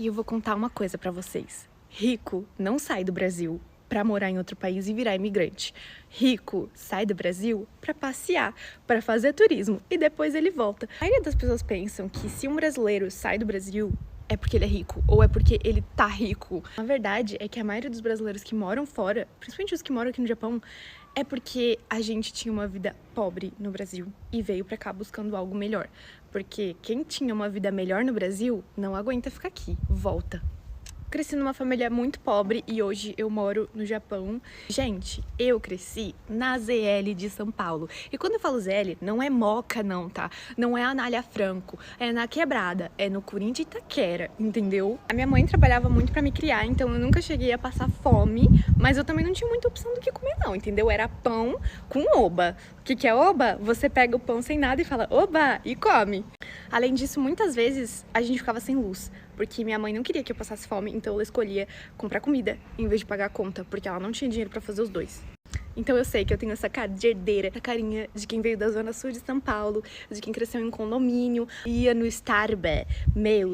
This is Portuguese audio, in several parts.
E eu vou contar uma coisa pra vocês. Rico não sai do Brasil pra morar em outro país e virar imigrante. Rico sai do Brasil pra passear, pra fazer turismo e depois ele volta. A maioria das pessoas pensam que se um brasileiro sai do Brasil é porque ele é rico ou é porque ele tá rico. A verdade é que a maioria dos brasileiros que moram fora, principalmente os que moram aqui no Japão, é porque a gente tinha uma vida pobre no Brasil e veio pra cá buscando algo melhor. Porque quem tinha uma vida melhor no Brasil não aguenta ficar aqui, volta. Cresci numa família muito pobre e hoje eu moro no Japão. Gente, eu cresci na ZL de São Paulo. E quando eu falo ZL, não é Moca não, tá? Não é Anália Franco, é na Quebrada, é no Corinthians de Itaquera, entendeu? A minha mãe trabalhava muito pra me criar, então eu nunca cheguei a passar fome, mas eu também não tinha muita opção do que comer não, entendeu? Era pão com oba. O que é oba? Você pega o pão sem nada e fala oba e come. Além disso, muitas vezes a gente ficava sem luz, porque minha mãe não queria que eu passasse fome, então ela escolhia comprar comida em vez de pagar a conta, porque ela não tinha dinheiro pra fazer os dois. Então eu sei que eu tenho essa cara de herdeira, essa carinha de quem veio da zona sul de São Paulo, de quem cresceu em condomínio, ia no Starbucks,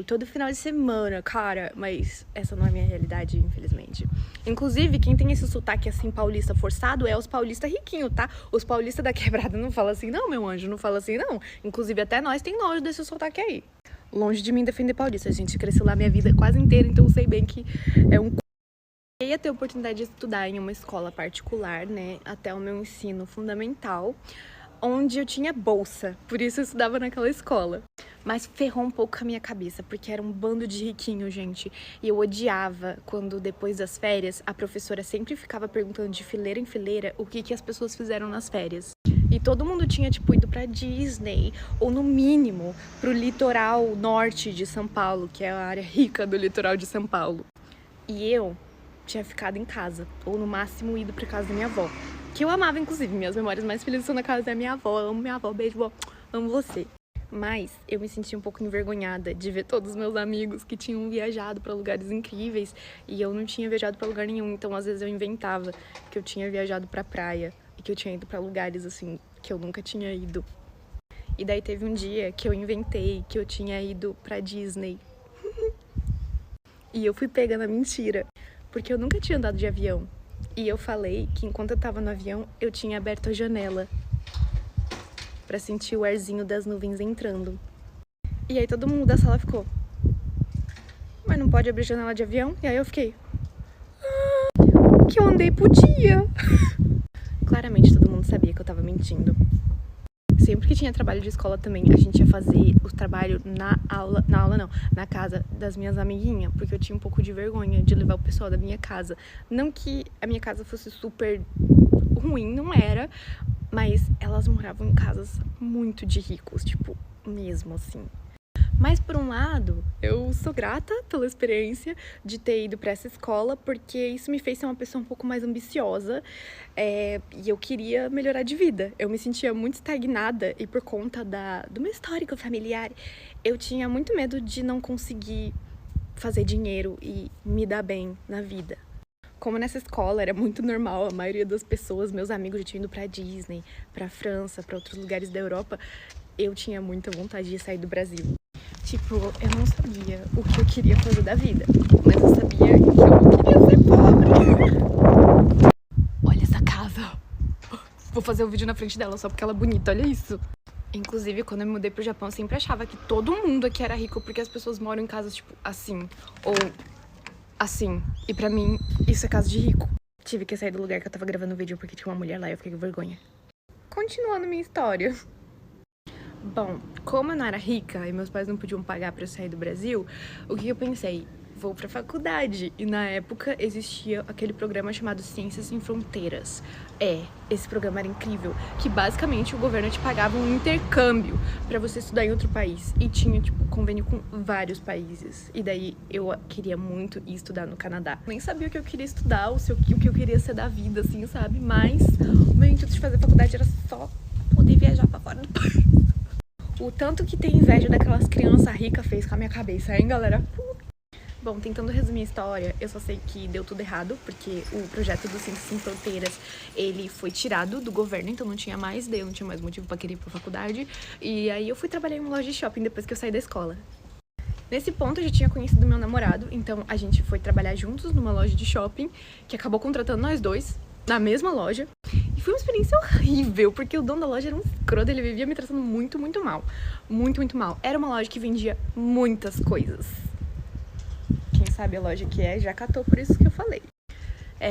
todo final de semana, cara, mas essa não é a minha realidade, infelizmente. Inclusive, quem tem esse sotaque assim paulista forçado é os paulistas riquinhos, tá? Os paulistas da Quebrada não falam assim não, meu anjo, não fala assim não. Inclusive até nós tem nojo desse sotaque aí. Longe de mim defender paulista, gente, cresci lá minha vida quase inteira, então eu sei bem que é um... Eu ia ter a oportunidade de estudar em uma escola particular, né, até o meu ensino fundamental, onde eu tinha bolsa, por isso eu estudava naquela escola. Mas ferrou um pouco a minha cabeça, porque era um bando de riquinho, gente, e eu odiava quando depois das férias a professora sempre ficava perguntando de fileira em fileira o que as pessoas fizeram nas férias. E todo mundo tinha, tipo, ido pra Disney, ou no mínimo, pro litoral norte de São Paulo, que é a área rica do litoral de São Paulo. E eu tinha ficado em casa, ou no máximo ido pra casa da minha avó, que eu amava, inclusive, minhas memórias mais felizes são na casa da minha avó, eu amo minha avó, beijo, vó, amo você. Mas eu me senti um pouco envergonhada de ver todos os meus amigos que tinham viajado pra lugares incríveis e eu não tinha viajado pra lugar nenhum, então às vezes eu inventava que eu tinha viajado pra praia e que eu tinha ido pra lugares, assim, que eu nunca tinha ido. E daí teve um dia que eu inventei que eu tinha ido pra Disney. E eu fui pega na mentira, porque eu nunca tinha andado de avião. E eu falei que enquanto eu tava no avião, eu tinha aberto a janela pra sentir o arzinho das nuvens entrando. E aí todo mundo da sala ficou, mas não pode abrir janela de avião? E aí eu fiquei, que eu andei podia. Claramente todo mundo sabia que eu tava mentindo. Sempre que tinha trabalho de escola também, a gente ia fazer o trabalho na casa das minhas amiguinhas, porque eu tinha um pouco de vergonha de levar o pessoal da minha casa. Não que a minha casa fosse super ruim, não era, mas elas moravam em casas muito de ricos, tipo, mesmo assim. Mas, por um lado, eu sou grata pela experiência de ter ido para essa escola, porque isso me fez ser uma pessoa um pouco mais ambiciosa e eu queria melhorar de vida. Eu me sentia muito estagnada e por conta do meu histórico familiar, eu tinha muito medo de não conseguir fazer dinheiro e me dar bem na vida. Como nessa escola era muito normal, a maioria das pessoas, meus amigos já tinham ido pra Disney, pra França, pra outros lugares da Europa, eu tinha muita vontade de sair do Brasil. Tipo, eu não sabia o que eu queria fazer da vida, mas eu sabia que eu não queria ser pobre. Olha essa casa. Vou fazer o vídeo na frente dela só porque ela é bonita, olha isso. Inclusive, quando eu me mudei pro Japão, eu sempre achava que todo mundo aqui era rico porque as pessoas moram em casas, tipo, assim, ou assim. E pra mim, isso é casa de rico. Tive que sair do lugar que eu tava gravando o vídeo porque tinha uma mulher lá e eu fiquei com vergonha. Continuando minha história. Bom, como eu não era rica e meus pais não podiam pagar pra eu sair do Brasil, o que eu pensei? Vou pra faculdade. E na época existia aquele programa chamado Ciências Sem Fronteiras. Esse programa era incrível, que basicamente o governo te pagava um intercâmbio pra você estudar em outro país. E tinha, tipo, convênio com vários países. E daí eu queria muito ir estudar no Canadá. Nem sabia o que eu queria estudar, o que eu queria ser da vida, assim, sabe? Mas o meu intuito de fazer faculdade era só poder viajar pra fora do país. O tanto que tem inveja daquelas crianças ricas fez com a minha cabeça, hein, galera? Bom, tentando resumir a história, eu só sei que deu tudo errado, porque o projeto do Ciências Sem Fronteiras, ele foi tirado do governo, então não tinha mais, daí eu não tinha mais motivo pra querer ir pra faculdade. E aí eu fui trabalhar em uma loja de shopping depois que eu saí da escola. Nesse ponto, eu já tinha conhecido meu namorado, então a gente foi trabalhar juntos numa loja de shopping, que acabou contratando nós dois, na mesma loja. E foi uma experiência horrível, porque o dono da loja era um escroto, ele vivia me tratando muito, muito mal. Muito, muito mal. Era uma loja que vendia muitas coisas. Quem sabe a loja que é, já catou, por isso que eu falei.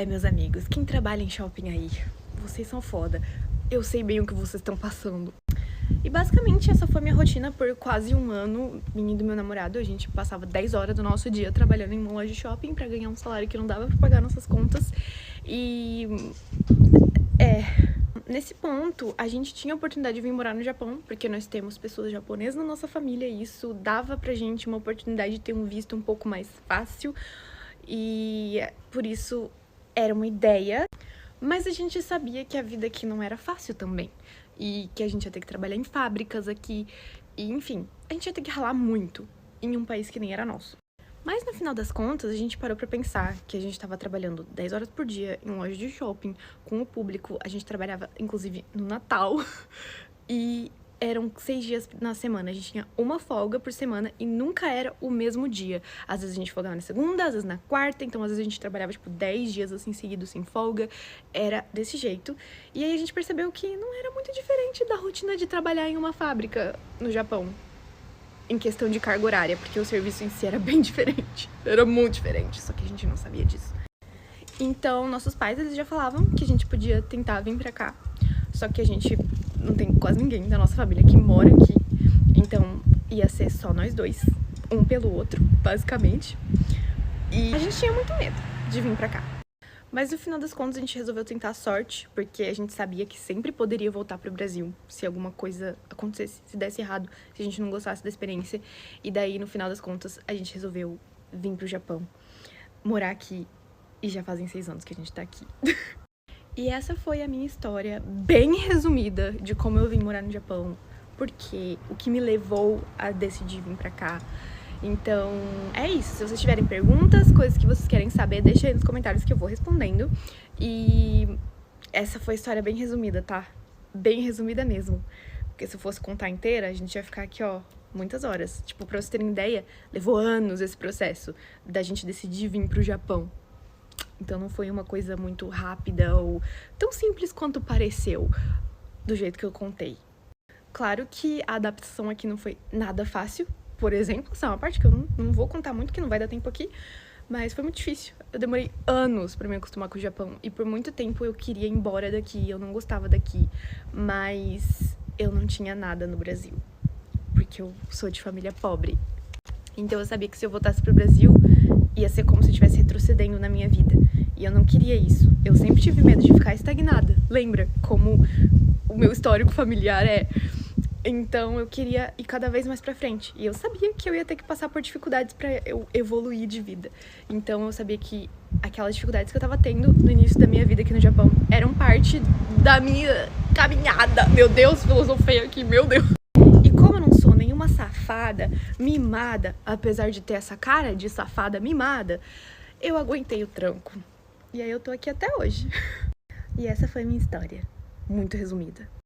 Meus amigos, quem trabalha em shopping aí, vocês são foda. Eu sei bem o que vocês estão passando. E basicamente essa foi minha rotina por quase um ano, minha e do meu namorado. A gente passava 10 horas do nosso dia trabalhando em uma loja de shopping pra ganhar um salário que não dava pra pagar nossas contas. E nesse ponto a gente tinha a oportunidade de vir morar no Japão, porque nós temos pessoas japonesas na nossa família e isso dava pra gente uma oportunidade de ter um visto um pouco mais fácil. E por isso era uma ideia, mas a gente sabia que a vida aqui não era fácil também. E que a gente ia ter que trabalhar em fábricas aqui. E, enfim, a gente ia ter que ralar muito em um país que nem era nosso. Mas, no final das contas, a gente parou pra pensar que a gente estava trabalhando 10 horas por dia em loja de shopping, com o público. A gente trabalhava, inclusive, no Natal. E eram 6 dias na semana. A gente tinha uma folga por semana e nunca era o mesmo dia. Às vezes a gente folgava na segunda, às vezes na quarta. Então, às vezes a gente trabalhava, 10 dias assim, seguidos, sem folga. Era desse jeito. E aí a gente percebeu que não era muito diferente da rotina de trabalhar em uma fábrica no Japão. Em questão de carga horária, porque o serviço em si era bem diferente. Era muito diferente, só que a gente não sabia disso. Então, nossos pais, eles já falavam que a gente podia tentar vir pra cá. Só que a gente não tem quase ninguém da nossa família que mora aqui. Então, ia ser só nós dois. Um pelo outro, basicamente. E a gente tinha muito medo de vir pra cá. Mas no final das contas, a gente resolveu tentar a sorte, porque a gente sabia que sempre poderia voltar pro Brasil se alguma coisa acontecesse, se desse errado, se a gente não gostasse da experiência. E daí, no final das contas, a gente resolveu vir pro Japão, morar aqui. E já fazem 6 anos que a gente tá aqui. E essa foi a minha história bem resumida de como eu vim morar no Japão, porque o que me levou a decidir vir pra cá. Então, é isso. Se vocês tiverem perguntas, coisas que vocês querem saber, deixa aí nos comentários que eu vou respondendo. E essa foi a história bem resumida, tá? Bem resumida mesmo. Porque se eu fosse contar inteira, a gente ia ficar aqui, ó, muitas horas. Tipo, pra vocês terem ideia, levou anos esse processo da gente decidir vir pro Japão. Então não foi uma coisa muito rápida ou tão simples quanto pareceu, do jeito que eu contei. Claro que a adaptação aqui não foi nada fácil. Por exemplo, essa é uma parte que eu não vou contar muito, que não vai dar tempo aqui, mas foi muito difícil. Eu demorei anos pra me acostumar com o Japão e por muito tempo eu queria ir embora daqui, eu não gostava daqui, mas eu não tinha nada no Brasil, porque eu sou de família pobre. Então eu sabia que se eu voltasse pro Brasil, ia ser como se eu estivesse retrocedendo na minha vida. E eu não queria isso. Eu sempre tive medo de ficar estagnada. Lembra como o meu histórico familiar é? Então eu queria ir cada vez mais pra frente. E eu sabia que eu ia ter que passar por dificuldades pra eu evoluir de vida. Então eu sabia que aquelas dificuldades que eu tava tendo no início da minha vida aqui no Japão eram parte da minha caminhada. Meu Deus, filosofei aqui, meu Deus. E como eu não sou nenhuma safada, mimada, apesar de ter essa cara de safada mimada, eu aguentei o tranco. E aí eu tô aqui até hoje. E essa foi a minha história, muito resumida.